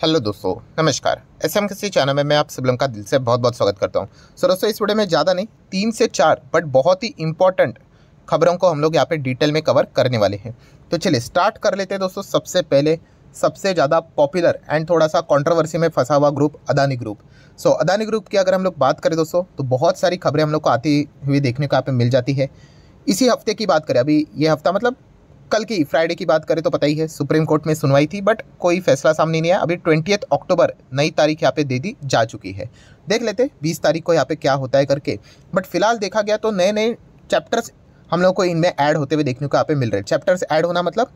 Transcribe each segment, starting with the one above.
Hello दोस्तों, नमस्कार। SMKC channel में मैं आप सब लोगों का दिल से बहुत बहुत स्वागत करता हूं। सो दोस्तों, इस वीडियो में ज़्यादा नहीं 3 से 4 बट बहुत ही इंपॉर्टेंट खबरों को हम लोग यहाँ पे डिटेल में कवर करने वाले हैं। तो चलिए स्टार्ट कर लेते हैं दोस्तों। सबसे पहले सबसे ज़्यादा पॉपुलर एंड थोड़ा सा कंट्रोवर्सी में फंसा हुआ ग्रुप अदानी ग्रुप। सो अदानी ग्रुप की अगर हम लोग बात करें दोस्तों, तो बहुत सारी खबरें हम लोग को आती हुई देखने को यहाँ पे मिल जाती है। इसी हफ्ते की बात करें, अभी ये हफ्ता मतलब कल की फ्राइडे की बात करें तो पता ही है सुप्रीम कोर्ट में सुनवाई थी, बट कोई फैसला सामने नहीं आया। अभी 20 अक्टूबर नई तारीख यहाँ पे दे दी जा चुकी है। देख लेते 20 तारीख को यहाँ पे क्या होता है करके। बट फिलहाल देखा गया तो नए नए चैप्टर्स हम लोग को इनमें ऐड होते हुए देखने को यहाँ पे मिल रहे हैं। चैप्टर्स ऐड होना मतलब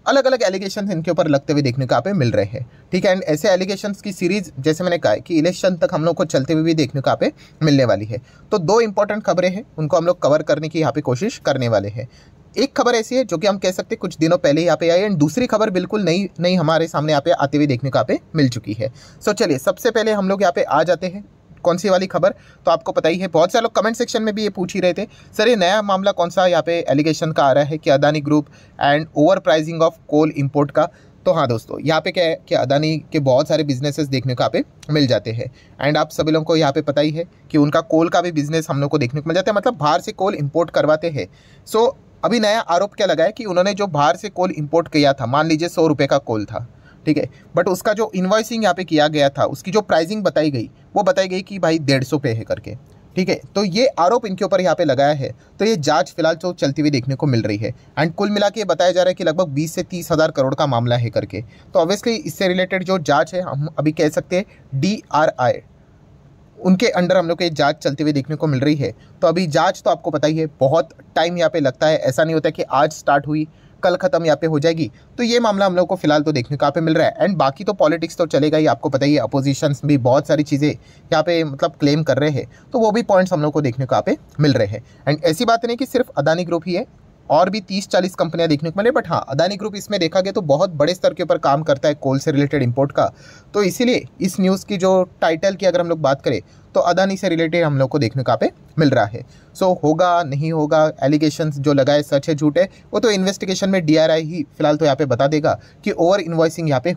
अलग अलग एलिगेशन इनके ऊपर लगते हुए देखने को यहाँ पे मिल रहे हैं। ठीक है, एंड ऐसे एलिगेशंस की सीरीज जैसे मैंने कहा है कि इलेक्शन तक हम लोग को चलते हुए भी देखने को यहाँ पे मिलने वाली है। तो 2 इंपॉर्टेंट खबरें हैं, उनको हम लोग कवर करने की यहाँ पे कोशिश करने वाले हैं। एक खबर ऐसी है जो कि हम कह सकते हैं कुछ दिनों पहले यहाँ पे आई, एंड दूसरी खबर बिल्कुल नई हमारे सामने यहाँ पे आते हुए देखने को यहाँ पे मिल चुकी है। सो चलिए सबसे पहले हम लोग यहाँ पे आ जाते हैं। कौन सी वाली खबर तो आपको पता ही है। बहुत सारे लोग कमेंट सेक्शन में भी ये पूछ ही रहे थे, सर ये नया मामला कौन सा यहाँ पे एलिगेशन का आ रहा है कि Adani group and overpricing of coal import का। तो हाँ दोस्तों, यहाँ पे क्या है कि अदानी के बहुत सारे बिजनेसेस देखने को यहाँ पे मिल जाते हैं, एंड आप सभी लोगों को यहाँ पे पता ही है कि उनका कोल का भी बिजनेस हम लोग को देखने को मिल जाता है, मतलब बाहर से कोल इंपोर्ट करवाते हैं। सो अभी नया आरोप क्या लगा है कि उन्होंने जो बाहर से कोल इंपोर्ट किया था, मान लीजिए 100 रुपये का कोल था, ठीक है, बट उसका जो इन्वॉइसिंग यहाँ पे किया गया था, उसकी जो प्राइसिंग बताई गई वो बताई गई कि भाई 150 पे है करके। ठीक है, तो ये आरोप इनके ऊपर यहाँ पे लगाया है। तो ये जांच फिलहाल तो चलती हुई देखने को मिल रही है, एंड कुल मिला के बताया जा रहा है कि लगभग 20 से 30 हज़ार करोड़ का मामला है करके। तो ऑब्वियसली इससे रिलेटेड जो जांच है हम अभी कह सकते हैं DRI, उनके अंडर हम लोग को जांच चलती हुई देखने को मिल रही है। तो अभी जांच तो आपको पता ही है बहुत टाइम यहाँ पे लगता है, ऐसा नहीं होता कि आज स्टार्ट हुई कल ख़त्म यहाँ पे हो जाएगी। तो ये मामला हम लोग को फिलहाल तो देखने को यहाँ पे मिल रहा है, एंड बाकी तो पॉलिटिक्स तो चलेगा ही। आपको पता ही है अपोजिशंस भी बहुत सारी चीज़ें यहाँ पे मतलब क्लेम कर रहे हैं, तो वो भी पॉइंट्स हम लोग को देखने को यहाँ पे मिल रहे हैं। एंड ऐसी बात नहीं कि सिर्फ अदानी ग्रुप ही है, और भी 30-40 कंपनियां देखने को मिले, बट हाँ अदानी ग्रुप इसमें देखा गया तो बहुत बड़े स्तर के ऊपर काम करता है कोल से रिलेटेड इंपोर्ट का। तो इसीलिए इस न्यूज़ की जो टाइटल की अगर हम लोग बात करें तो अदानी से रिलेटेड हम लोग को देखने को यहाँ पे मिल रहा है। सो होगा नहीं होगा, एलिगेशंस जो लगाए सच है झूठ है, वो तो इन्वेस्टिगेशन में DRI ही फिलहाल तो यहाँ पे बता देगा कि ओवर इन्वॉइसिंग यहाँ पे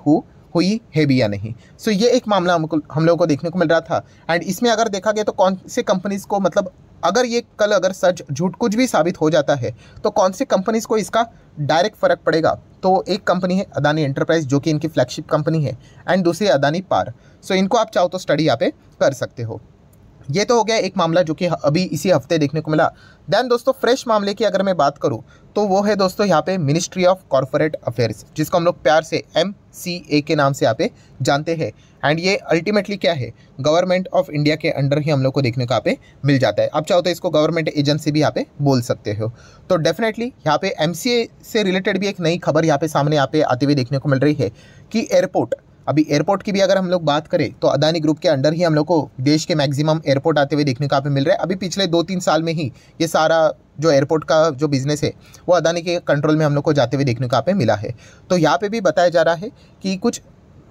हुई है भी या नहीं। सो ये एक मामला हम लोगों को देखने को मिल रहा था। एंड इसमें अगर देखा गया तो कौन से कंपनीज़ को, मतलब अगर ये कल अगर सच झूठ कुछ भी साबित हो जाता है तो कौन सी कंपनीज़ को इसका डायरेक्ट फ़र्क पड़ेगा। तो एक कंपनी है अदानी एंटरप्राइज जो कि इनकी फ्लैगशिप कंपनी है, एंड दूसरी अदानी पार। सो इनको आप चाहो तो स्टडी यहाँ पे कर सकते हो। ये तो हो गया एक मामला जो कि अभी इसी हफ्ते देखने को मिला। देन दोस्तों फ्रेश मामले की अगर मैं बात करूं तो वो है दोस्तों यहाँ पे मिनिस्ट्री ऑफ कॉर्पोरेट अफेयर्स, जिसको हम लोग प्यार से MCA के नाम से यहाँ पे जानते हैं। एंड ये अल्टीमेटली क्या है, गवर्नमेंट ऑफ इंडिया के अंडर ही हम लोग को देखने को यहाँ पे मिल जाता है। आप चाहो तो इसको गवर्नमेंट एजेंसी भी यहाँ पे बोल सकते हो। तो डेफिनेटली यहाँ पे MCA से रिलेटेड भी एक नई खबर यहाँ पे सामने यहाँ पे आती हुई देखने को मिल रही है कि एयरपोर्ट, अभी एयरपोर्ट की भी अगर हम लोग बात करें तो अदानी ग्रुप के अंडर ही हम लोग को देश के मैक्सिमम एयरपोर्ट आते हुए देखने को यहाँ पे मिल रहा है। अभी पिछले 2-3 साल में ही ये सारा जो एयरपोर्ट का जो बिज़नेस है वो अदानी के कंट्रोल में हम लोग को जाते हुए देखने को यहाँ पे मिला है। तो यहाँ पे भी बताया जा रहा है कि कुछ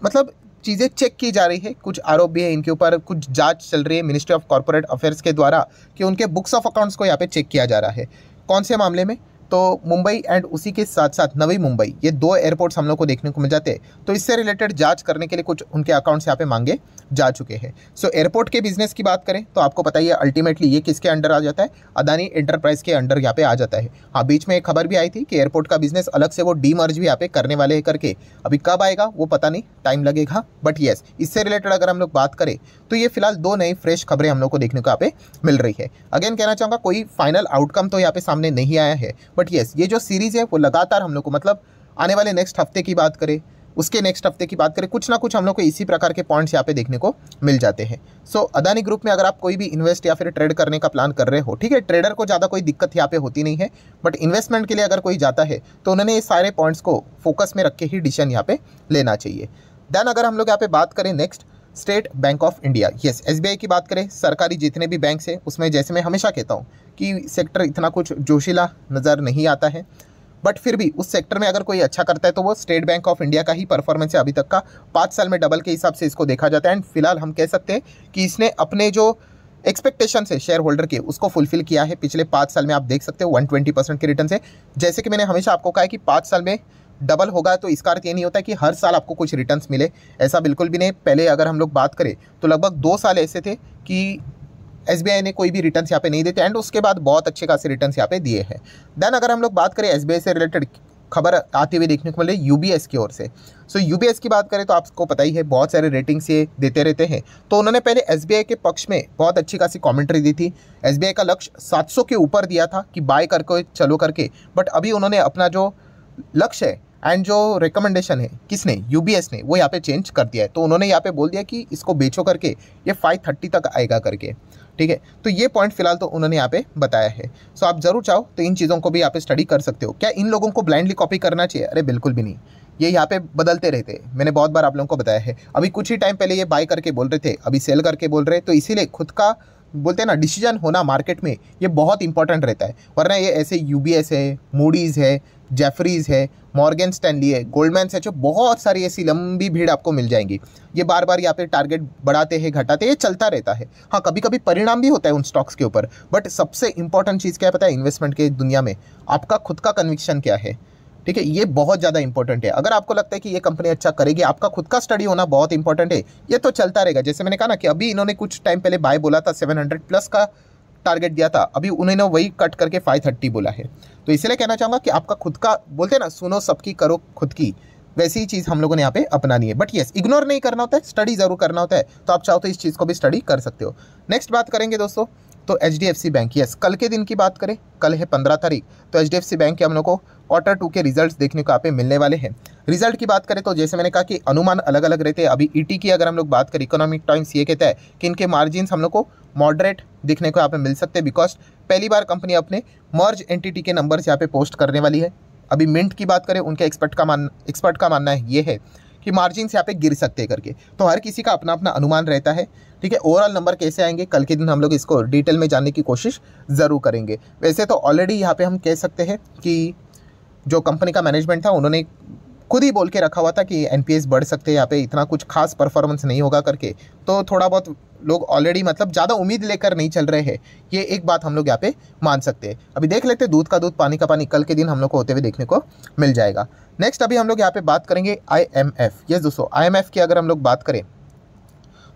मतलब चीज़ें चेक की जा रही है, कुछ आरोप भी है इनके ऊपर, कुछ जाँच चल रही है मिनिस्ट्री ऑफ कॉर्पोरेट अफेयर्स के द्वारा कि उनके बुक्स ऑफ अकाउंट्स को यहाँ पे चेक किया जा रहा है। कौन से मामले में, तो मुंबई एंड उसी के साथ साथ नवी मुंबई, ये 2 एयरपोर्ट्स हम लोग को देखने को मिल जाते हैं। तो इससे रिलेटेड जांच करने के लिए कुछ उनके अकाउंट्स यहाँ पे मांगे जा चुके हैं। सो एयरपोर्ट के बिजनेस की बात करें तो आपको पता ही है अल्टीमेटली ये किसके अंडर आ जाता है, अदानी एंटरप्राइज के अंडर यहाँ पे आ जाता है। हाँ, बीच में एक खबर भी आई थी कि एयरपोर्ट का बिजनेस अलग से वो डीमर्ज भी यहाँ पे करने वाले हैं करके। अभी कब आएगा वो पता नहीं, टाइम लगेगा, बट येस इससे रिलेटेड अगर हम लोग बात करें तो ये फिलहाल 2 नई फ्रेश खबरें हम लोग को देखने को यहाँ पे मिल रही है। अगेन कहना चाहूँगा कोई फाइनल आउटकम तो यहाँ पे सामने नहीं आया है, बट येस ये जो सीरीज़ है वो लगातार हम लोग को, मतलब आने वाले नेक्स्ट हफ्ते की बात करें, उसके नेक्स्ट हफ्ते की बात करें, कुछ ना कुछ हम लोग को इसी प्रकार के पॉइंट्स यहाँ पे देखने को मिल जाते हैं। सो अदानी ग्रुप में अगर आप कोई भी इन्वेस्ट या फिर ट्रेड करने का प्लान कर रहे हो, ठीक है, ट्रेडर को ज़्यादा कोई दिक्कत यहाँ पे होती नहीं है, बट इन्वेस्टमेंट के लिए अगर कोई जाता है तो उन्होंने ये सारे पॉइंट्स को फोकस में रख के ही डिसीजन यहाँ पे लेना चाहिए। देन अगर हम लोग यहाँ पे बात करें next state bank of India, yes SBI की बात करें, सरकारी जितने भी बैंक्स हैं उसमें जैसे मैं हमेशा कहता हूँ कि सेक्टर इतना कुछ जोशीला नज़र नहीं आता है, बट फिर भी उस सेक्टर में अगर कोई अच्छा करता है तो वो स्टेट बैंक ऑफ इंडिया का ही परफॉर्मेंस है। अभी तक का 5 साल में डबल के हिसाब से इसको देखा जाता है, एंड फिलहाल हम कह सकते हैं कि इसने अपने जो एक्सपेक्टेशन है शेयर होल्डर के उसको फुलफिल किया है। पिछले 5 साल में आप देख सकते हो 120% के रिटर्न से। जैसे कि मैंने हमेशा आपको कहा है कि 5 साल में डबल होगा तो इसका अर्थ ये नहीं होता कि हर साल आपको कुछ रिटर्न्स मिले, ऐसा बिल्कुल भी नहीं। पहले अगर हम लोग बात करें तो लगभग 2 साल ऐसे थे कि एसबीआई ने कोई भी रिटर्न्स यहाँ पे नहीं देते, एंड उसके बाद बहुत अच्छे खासे रिटर्न्स यहाँ पे दिए हैं। देन अगर हम लोग बात करें एसबीआई से रिलेटेड खबर आती हुई देखने को मिले यूबीएस की ओर से। सो यूबीएस की बात करें तो आपको पता ही है बहुत सारे रेटिंग्स ये देते रहते हैं। तो उन्होंने पहले एसबीआई के पक्ष में बहुत अच्छी खासी कमेंट्री दी थी। एसबीआई का लक्ष्य 700 के ऊपर दिया था कि बाय करके चलो करके, बट अभी उन्होंने अपना जो लक्ष्य है एंड जो रिकमेंडेशन है किसने, यूबीएस ने, वो यहाँ पे चेंज कर दिया है। तो उन्होंने यहाँ पे बोल दिया कि इसको बेचो करके ये 530 तक आएगा करके, ठीक है। तो ये पॉइंट फिलहाल तो उन्होंने यहाँ पे बताया है। सो आप जरूर चाहो तो इन चीज़ों को भी यहाँ पे स्टडी कर सकते हो। क्या इन लोगों को ब्लाइंडली कॉपी करना चाहिए? अरे बिल्कुल भी नहीं, ये यहाँ पे बदलते रहते हैं। मैंने बहुत बार आप लोगों को बताया है। अभी कुछ ही टाइम पहले ये बाय करके बोल रहे थे, अभी सेल करके बोल रहे हैं। तो इसीलिए खुद का बोलते हैं ना डिसीजन होना मार्केट में, ये बहुत इंपॉर्टेंट रहता है। वरना ये ऐसे यूबीएस है, मूडीज़ है, जेफरीज़ है, मॉर्गन स्टैनली है, गोल्डमैन सैच है, बहुत सारी ऐसी लंबी भीड़ आपको मिल जाएंगी। ये बार बार यहाँ पे टारगेट बढ़ाते हैं घटाते, ये चलता रहता है। हाँ, कभी कभी परिणाम भी होता है उन स्टॉक्स के ऊपर, बट सबसे इंपॉर्टेंट चीज़ क्या है पता है इन्वेस्टमेंट के दुनिया में? आपका खुद का कन्विक्शन क्या है, ठीक है। ये बहुत ज़्यादा इंपॉर्टेंट है। अगर आपको लगता है कि ये कंपनी अच्छा करेगी, आपका खुद का स्टडी होना बहुत इंपॉर्टेंट है। ये तो चलता रहेगा। जैसे मैंने कहा ना कि अभी इन्होंने कुछ टाइम पहले बाय बोला था, 700 प्लस का टारगेट दिया था, अभी उन्होंने वही कट करके 530 बोला है। तो इसलिए कहना चाहूँगा कि आपका खुद का, बोलते हैं ना सुनो सबकी करो खुद की, वैसी ही चीज़ हम लोगों ने यहाँ पे अपनानी है। बट येस, इग्नोर नहीं करना होता है, स्टडी ज़रूर करना होता है। तो आप चाहो तो इस चीज़ को भी स्टडी कर सकते हो। नेक्स्ट बात करेंगे दोस्तों तो एचडीएफसी बैंक। यस, कल के दिन की बात करें, कल है 15 तारीख, तो एचडीएफसी बैंक के हम लोग को क्वार्टर 2 के रिजल्ट्स देखने को यहाँ पे मिलने वाले हैं। रिजल्ट की बात करें तो जैसे मैंने कहा कि अनुमान अलग अलग रहते हैं। अभी ईटी की अगर हम लोग बात करें, इकोनॉमिक टाइम्स ये कहता है कि इनके मार्जिन्स हम लोग को मॉडरेट दिखने को यहाँ पे मिल सकते हैं, बिकॉज पहली बार कंपनी अपने मर्ज एंटिटी के नंबर्स यहाँ पे पोस्ट करने वाली है। अभी मिंट की बात करें, उनके एक्सपर्ट का मानना ये है कि मार्जिन्स यहाँ पे गिर सकते हैं करके। तो हर किसी का अपना अपना अनुमान रहता है, ठीक है। ओवरऑल नंबर कैसे आएंगे कल के दिन हम लोग इसको डिटेल में जानने की कोशिश ज़रूर करेंगे। वैसे तो ऑलरेडी यहाँ पे हम कह सकते हैं कि जो कंपनी का मैनेजमेंट था उन्होंने खुद ही बोल के रखा हुआ था कि एनपीएस बढ़ सकते हैं, यहाँ पे इतना कुछ खास परफॉर्मेंस नहीं होगा करके। तो थोड़ा बहुत लोग ऑलरेडी मतलब ज़्यादा उम्मीद लेकर नहीं चल रहे हैं, ये एक बात हम लोग यहाँ पे मान सकते हैं। अभी देख लेते हैं, दूध का दूध पानी का पानी कल के दिन हम लोग को होते हुए देखने को मिल जाएगा। नेक्स्ट अभी हम लोग यहाँ पे बात करेंगे IMF। यस दोस्तों, IMF की अगर हम लोग बात करें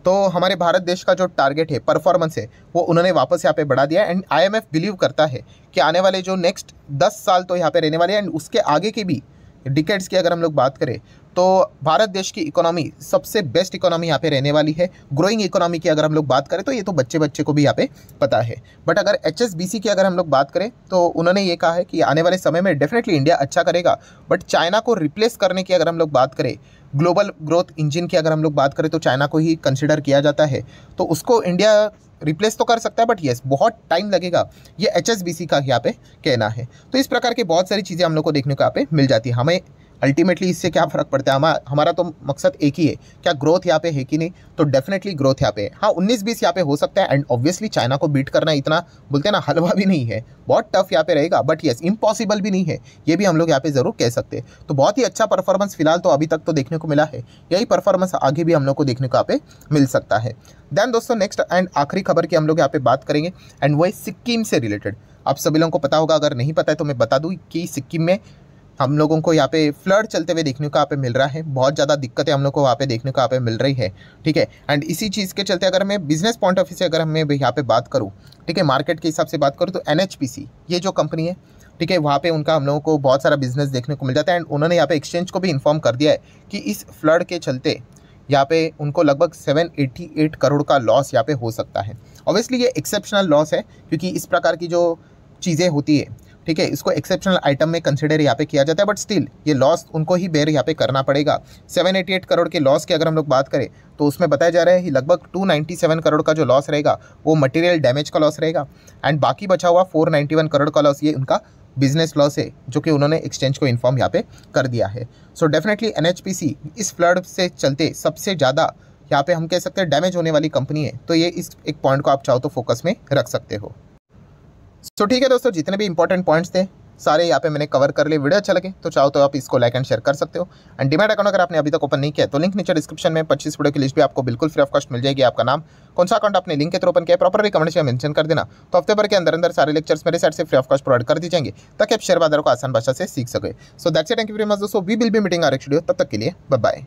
तो हमारे भारत देश का जो टारगेट है, परफॉर्मेंस है, वो उन्होंने वापस यहाँ पे बढ़ा दिया। एंड IMF बिलीव करता है कि आने वाले जो नेक्स्ट 10 साल तो यहाँ पे रहने वाले हैं, एंड उसके आगे के भी डिकेड्स की अगर हम लोग बात करें तो भारत देश की इकोनॉमी सबसे बेस्ट इकोनॉमी यहाँ पे रहने वाली है। ग्रोइंग इकोनॉमी की अगर हम लोग बात करें तो ये तो बच्चे बच्चे को भी यहाँ पे पता है। बट अगर HSBC की अगर हम लोग बात करें तो उन्होंने ये कहा है कि आने वाले समय में डेफिनेटली इंडिया अच्छा करेगा, बट चाइना को रिप्लेस करने की अगर हम लोग बात करें, ग्लोबल ग्रोथ इंजन की अगर हम लोग बात करें तो चाइना को ही कंसिडर किया जाता है। तो उसको इंडिया रिप्लेस तो कर सकता है, बट येस बहुत टाइम लगेगा, ये HSBC का यहाँ पे कहना है। तो इस प्रकार की बहुत सारी चीज़ें हम लोग को देखने को यहाँ पे मिल जाती है। हमें अल्टीमेटली इससे क्या फ़र्क पड़ता है, हमारा तो मकसद एक ही है, क्या ग्रोथ यहाँ पे है कि नहीं। तो डेफिनेटली ग्रोथ यहाँ पे है। हाँ, 19-20 यहाँ पे हो सकता है, एंड ऑब्वियसली चाइना को बीट करना इतना बोलते हैं ना हलवा भी नहीं है, बहुत टफ यहाँ पे रहेगा, बट येस इम्पॉसिबल भी नहीं है, ये भी हम लोग यहाँ पे ज़रूर कह सकते हैं। तो बहुत ही अच्छा परफॉर्मेंस फिलहाल तो अभी तक तो देखने को मिला है, यही परफॉर्मेंस आगे भी हम लोग को देखने को यहाँ पे मिल सकता है। देन दोस्तों नेक्स्ट एंड आखिरी खबर की हम लोग यहाँ पे बात करेंगे, एंड वो है सिक्किम से रिलेटेड। आप सभी लोगों को पता होगा, अगर नहीं पता है तो मैं बता दूँ कि सिक्किम में हम लोगों को यहाँ पे फ्लड चलते हुए देखने को यहाँ पे मिल रहा है। बहुत ज़्यादा दिक्कतें हम लोग को वहाँ पे देखने को यहाँ पे मिल रही है, ठीक है। एंड इसी चीज़ के चलते अगर मैं बिजनेस पॉइंट ऑफ व्यू से अगर मैं यहाँ पे बात करूँ, ठीक है, मार्केट के हिसाब से बात करूँ तो NHPC ये जो कंपनी है, ठीक है, वहाँ पे उनका हम लोगों को बहुत सारा बिजनेस देखने को मिल जाता है। एंड उन्होंने यहाँ पे एक्सचेंज को भी इन्फॉर्म कर दिया है कि इस फ्लड के चलते यहाँ पे उनको लगभग 788 करोड़ का लॉस यहाँ पे हो सकता है। ऑब्वियसली ये एक्सेप्शनल लॉस है, क्योंकि इस प्रकार की जो चीज़ें होती है, ठीक है, इसको एक्सेप्शनल आइटम में कंसिडर यहाँ पे किया जाता है, बट स्टिल ये लॉस उनको ही बेयर यहाँ पे करना पड़ेगा। 788 करोड़ के लॉस की अगर हम लोग बात करें तो उसमें बताया जा रहा है कि लगभग 297 करोड़ का जो लॉस रहेगा वो मटेरियल डैमेज का लॉस रहेगा, एंड बाकी बचा हुआ 491 करोड़ का लॉस ये उनका बिजनेस लॉस है, जो कि उन्होंने एक्सचेंज को इन्फॉर्म यहाँ पे कर दिया है। सो डेफिनेटली NHPC इस फ्लड से चलते सबसे ज़्यादा यहाँ पे हम कह सकते हैं डैमेज होने वाली कंपनी है। तो ये इस एक पॉइंट को आप चाहो तो फोकस में रख सकते हो। सो ठीक है दोस्तों, जितने भी इंपॉर्टेंट पॉइंट्स थे सारे यहाँ पे मैंने कवर कर लिए। वीडियो अच्छा लगे तो चाहो तो आप इसको लाइक एंड शेयर कर सकते हो। एंड डीमैट अकाउंट अगर आपने अभी तक ओपन नहीं किया तो लिंक नीचे डिस्क्रिप्शन में 25 वीडियो की लिस्ट भी आपको बिल्कुल फ्री ऑफ कॉस्ट मिल जाएगी। आपका नाम, कौन सा अकाउंट आपने लिंक के थ्रू ओपन किया, प्रॉपरली कमेंट्स में मेंशन कर देना। तो हफ्ते भर के अंदर अंदर सारे लेक्चर्स मेरे साइड से फ्री ऑफ कॉस्ट प्रोवाइड कर दी जाएंगे ताकि आप शेयर बाजार को आसान भाषा से सीख सके। So that's it, thank you very much दोस्तों। We will be meeting our next video. तब तक के लिए बाय बाय।